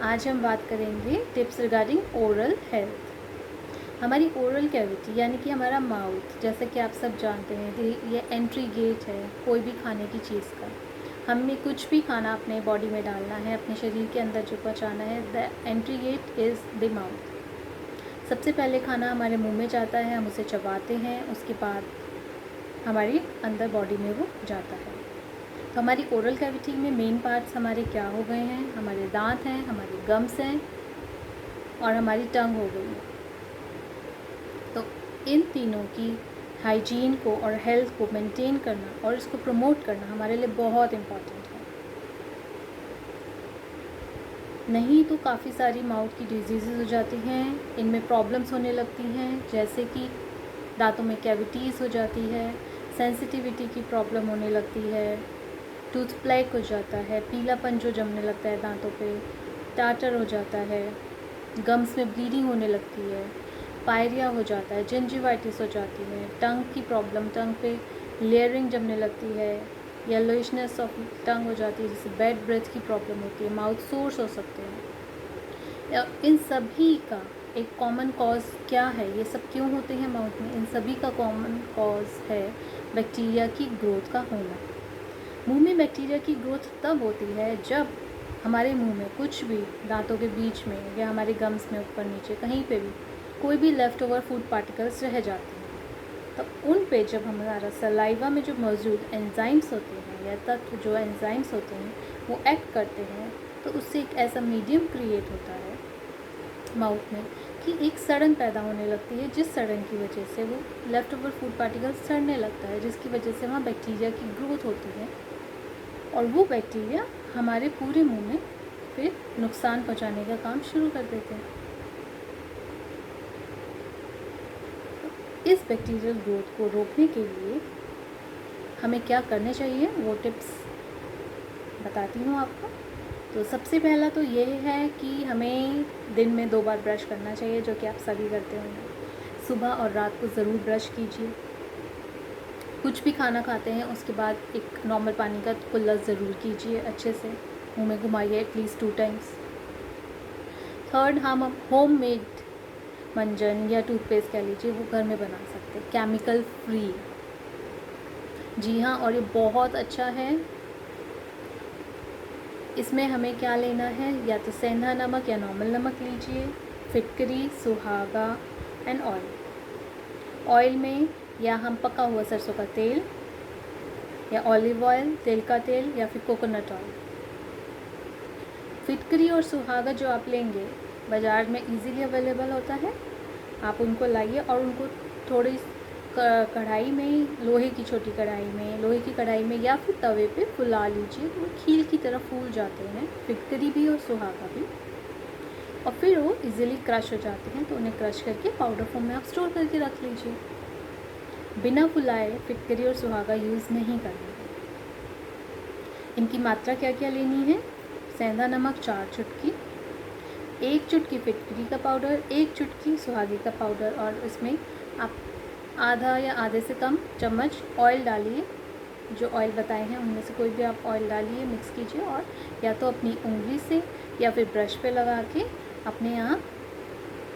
आज हम बात करेंगे टिप्स रिगार्डिंग ओरल हेल्थ। हमारी ओरल कैविटी यानी कि हमारा माउथ, जैसा कि आप सब जानते हैं कि ये एंट्री गेट है कोई भी खाने की चीज़ का। हमें कुछ भी खाना अपने बॉडी में डालना है, अपने शरीर के अंदर जो पहुँचाना है, the entry gate is the mouth. सबसे पहले खाना हमारे मुंह में जाता है, हम उसे चबाते हैं, उसके बाद हमारी अंदर बॉडी में वो जाता है। तो हमारी ओरल कैविटी में मेन पार्ट्स हमारे क्या हो गए हैं? हमारे दांत हैं, हमारी गम्स हैं और हमारी टंग हो गई है। तो इन तीनों की हाइजीन को और हेल्थ को मेंटेन करना और इसको प्रमोट करना हमारे लिए बहुत इम्पॉर्टेंट है। नहीं तो काफ़ी सारी माउथ की डिजीज़ हो जाती हैं, इनमें प्रॉब्लम्स होने लगती हैं, जैसे कि दांतों में कैविटीज़ हो जाती है, सेंसिटिविटी की प्रॉब्लम होने लगती है, टूथ प्लेक हो जाता है, पीलापन जो जमने लगता है दांतों पे, टाटर हो जाता है, गम्स में ब्लीडिंग होने लगती है, पायरिया हो जाता है, जिंजिवाइटिस हो जाती है, टंग की प्रॉब्लम, टंग पे लेयरिंग जमने लगती है, येलोइशनेस ऑफ टंग हो जाती है, जिससे बैड ब्रेथ की प्रॉब्लम होती है, माउथ सोर्स हो सकते हैं। इन सभी का एक कॉमन कॉज क्या है? ये सब क्यों होते हैं माउथ में? इन सभी का कॉमन कॉज है बैक्टीरिया की ग्रोथ का होना। मुंह में बैक्टीरिया की ग्रोथ तब होती है जब हमारे मुंह में कुछ भी दांतों के बीच में या हमारे गम्स में ऊपर नीचे कहीं पे भी कोई भी लेफ़्ट ओवर फूड पार्टिकल्स रह जाते हैं। तो उन पे जब हमारा सलाइवा में जो मौजूद एंजाइम्स होते हैं या तत्व जो एंजाइम्स होते हैं वो एक्ट करते हैं, तो उससे एक ऐसा मीडियम क्रिएट होता है माउथ में कि एक सड़न पैदा होने लगती है, जिस सड़न की वजह से वो लेफ़्ट ओवर फूड पार्टिकल्स सड़ने लगता है, जिसकी वजह से वहाँ बैक्टीरिया की ग्रोथ होती है और वो बैक्टीरिया हमारे पूरे मुंह में फिर नुकसान पहुंचाने का काम शुरू कर देते हैं। इस बैक्टीरियल ग्रोथ को रोकने के लिए हमें क्या करने चाहिए वो टिप्स बताती हूँ आपको। तो सबसे पहला तो ये है कि हमें दिन में 2 बार ब्रश करना चाहिए, जो कि आप सभी करते होंगे। सुबह और रात को ज़रूर ब्रश कीजिए। कुछ भी खाना खाते हैं उसके बाद एक नॉर्मल पानी का कुल्ला ज़रूर कीजिए, अच्छे से मुंह में घुमाइए एटलीस्ट 2 टाइम्स। थर्ड, हम होम मेड मंजन या टूथपेस्ट कह लीजिए वो घर में बना सकते हैं, केमिकल फ्री। जी हाँ, और ये बहुत अच्छा है। इसमें हमें क्या लेना है? या तो सेंधा नमक या नॉर्मल नमक लीजिए, फिटकरी, सुहागा एंड ऑयल। ऑयल में या हम पका हुआ सरसों का तेल या ऑलिव ऑयल, तेल का तेल या फिर कोकोनट ऑयल। फिटकरी और सुहागा जो आप लेंगे बाज़ार में इजीली अवेलेबल होता है, आप उनको लाइए और उनको थोड़ी कढ़ाई में, लोहे की छोटी कढ़ाई में, लोहे की कढ़ाई में या फिर तवे पे फुला लीजिए, तो वो खील की तरह फूल जाते हैं, फिटकरी भी और सुहागा भी, और फिर वो इजीली क्रश हो जाते हैं। तो उन्हें क्रश करके पाउडर फॉर्म में आप स्टोर करके रख लीजिए। बिना फुलाए फिटकरी और सुहागा यूज़ नहीं करना है। इनकी मात्रा क्या क्या लेनी है? सेंधा नमक 4 चुटकी, 1 चुटकी फिटकरी का पाउडर, 1 चुटकी सुहागे का पाउडर, और इसमें आप आधा या आधे से कम चम्मच ऑयल डालिए। जो ऑयल बताए हैं उनमें से कोई भी आप ऑयल डालिए, मिक्स कीजिए और या तो अपनी उंगली से या फिर ब्रश पे लगा के अपने यहाँ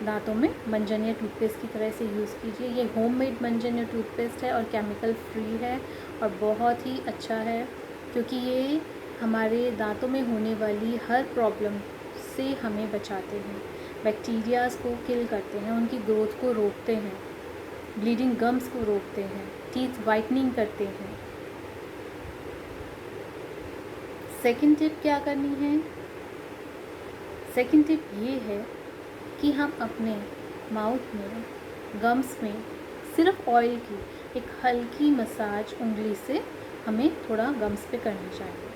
दांतों में मंजन या टूथपेस्ट की तरह से यूज़ कीजिए। ये होममेड मंजन या टूथपेस्ट है और केमिकल फ्री है और बहुत ही अच्छा है, क्योंकि ये हमारे दांतों में होने वाली हर प्रॉब्लम से हमें बचाते हैं, बैक्टीरियाज़ को किल करते हैं, उनकी ग्रोथ को रोकते हैं, ब्लीडिंग गम्स को रोकते हैं, टीथ वाइटनिंग करते हैं। सेकंड टिप क्या करनी है? सेकंड टिप ये है कि हम अपने माउथ में, गम्स में सिर्फ ऑयल की एक हल्की मसाज उंगली से हमें थोड़ा गम्स पे करनी चाहिए।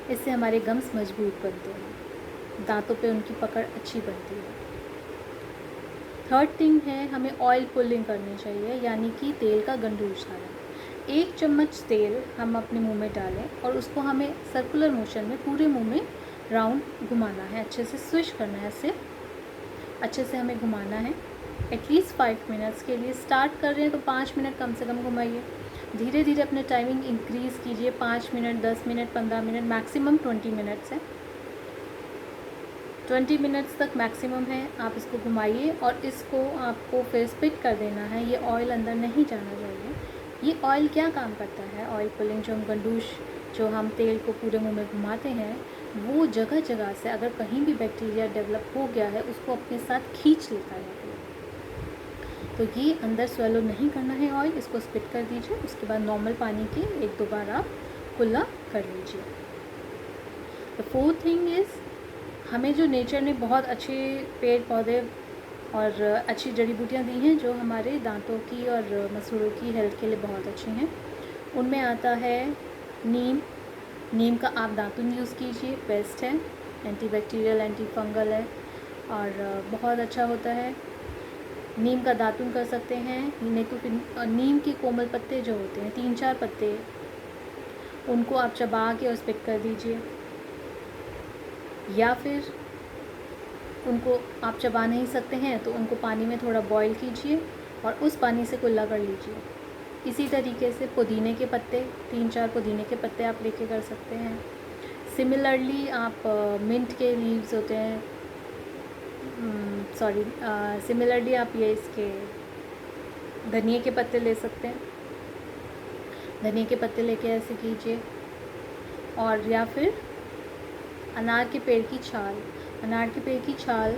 इससे हमारे गम्स मजबूत बनते हैं, दांतों पे उनकी पकड़ अच्छी बनती है। थर्ड थिंग है, हमें ऑयल पुलिंग करनी चाहिए, यानी कि तेल का गंडू उछालना। 1 चम्मच तेल हम अपने मुंह में डालें और उसको हमें सर्कुलर मोशन में पूरे मुंह में राउंड घुमाना है, अच्छे से स्विश करना है, इससे अच्छे से हमें घुमाना है एटलीस्ट 5 मिनट्स के लिए। स्टार्ट कर रहे हैं तो 5 मिनट कम से कम घुमाइए। धीरे धीरे अपने टाइमिंग इंक्रीज़ कीजिए, 5 minute, 10 minute, 15 minute, maximum 20 minutes है, 20 मिनट्स तक मैक्सिमम है। आप इसको घुमाइए और इसको आपको फिर स्पिट कर देना है। ये ऑयल अंदर नहीं जाना चाहिए। ये ऑयल क्या काम करता है, ऑयल पुलिंग, जो हम गंडूश, जो हम तेल को पूरे मुंह में घुमाते हैं, वो जगह जगह से अगर कहीं भी बैक्टीरिया डेवलप हो गया है उसको अपने साथ खींच लेता है। तो ये अंदर स्वेलो नहीं करना है ऑयल, इसको स्पिट कर दीजिए। उसके बाद नॉर्मल पानी के 1-2 बार आप कुल्ला कर लीजिए। द फोर्थ थिंग इज़, हमें जो नेचर ने बहुत अच्छे पेड़ पौधे और अच्छी जड़ी बूटियाँ दी हैं जो हमारे दांतों की और मसूड़ों की हेल्थ के लिए बहुत अच्छी हैं, उनमें आता है नीम। नीम का आप दातुन यूज़ कीजिए, बेस्ट है, एंटीबैक्टीरियल, एंटी फंगल है और बहुत अच्छा होता है। नीम का दातुन कर सकते हैं, नहीं तो फिर नीम के कोमल पत्ते जो होते हैं, 3-4 पत्ते, उनको आप चबा के और स्पिट कर दीजिए, या फिर उनको आप चबा नहीं सकते हैं तो उनको पानी में थोड़ा बॉईल कीजिए और उस पानी से कुल्ला कर लीजिए। इसी तरीके से पुदीने के पत्ते, 3-4 पुदीने के पत्ते आप लेके कर सकते हैं। सिमिलरली आप मिंट के लीव्स होते हैं, सिमिलरली आप ये इसके धनिए के पत्ते ले सकते हैं। धनिए के पत्ते लेके ऐसे कीजिए। और या फिर अनार के पेड़ की छाल, अनार के पेड़ की छाल,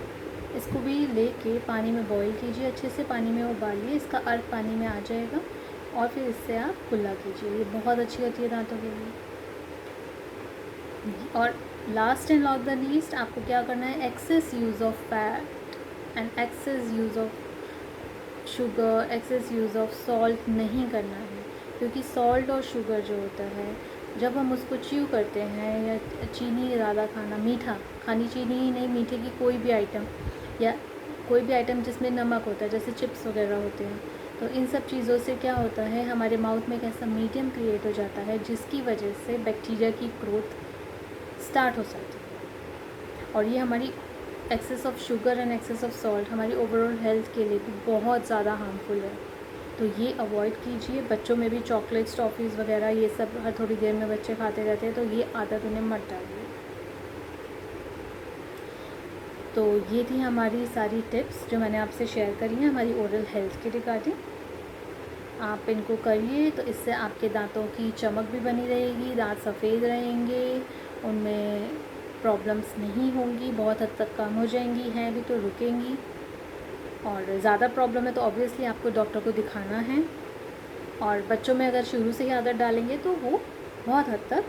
इसको भी लेके पानी में बॉईल कीजिए, अच्छे से पानी में उबालिए, इसका अर्क पानी में आ जाएगा और फिर इससे आप कुल्ला कीजिए। ये बहुत अच्छी होती है दांतों के लिए। और last and not the least, आपको क्या करना है, excess use of fat and excess use of sugar, excess use of salt नहीं करना है, क्योंकि सॉल्ट और शुगर जो होता है, जब हम उसको च्यू करते हैं, या चीनी ज़्यादा खाना, मीठा खानी, चीनी ही नहीं, मीठे की कोई भी आइटम या कोई भी आइटम जिसमें नमक होता है, जैसे चिप्स वगैरह होते हैं, तो इन सब चीज़ों से क्या होता है, हमारे माउथ में एक ऐसा मीडियम क्रिएट हो जाता है जिसकी वजह से बैक्टीरिया की ग्रोथ स्टार्ट हो जाती है। और ये हमारी excess of sugar and excess of salt हमारी ओवरऑल हेल्थ के लिए भी बहुत ज़्यादा हार्मफुल है। तो ये अवॉइड कीजिए। बच्चों में भी चॉकलेट्स, टॉफ़ीज़ वगैरह ये सब हर थोड़ी देर में बच्चे खाते रहते हैं, तो ये आदत उन्हें मत डालिए। तो ये थी हमारी सारी टिप्स जो मैंने आपसे शेयर करी हैं हमारी ओरल हेल्थ के रिगार्डिंग। आप इनको करिए तो इससे आपके दांतों की चमक भी बनी रहेगी, दांत सफ़ेद रहेंगे, उनमें प्रॉब्लम्स नहीं होंगी, बहुत हद तक कम हो जाएंगी, हैं भी तो रुकेंगी। और ज़्यादा प्रॉब्लम है तो ऑब्वियसली आपको डॉक्टर को दिखाना है। और बच्चों में अगर शुरू से ही आदत डालेंगे तो वो बहुत हद तक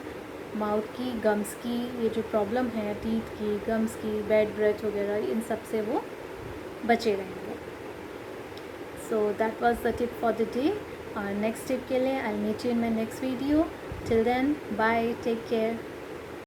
माउथ की, गम्स की, ये जो प्रॉब्लम है टीथ की, गम्स की, बैड ब्रेथ वगैरह, इन सब से वो बचे रहेंगे। So that was the tip for the day. और नेक्स्ट टिप के लिए I meet you in my next video. Till then, bye, take care.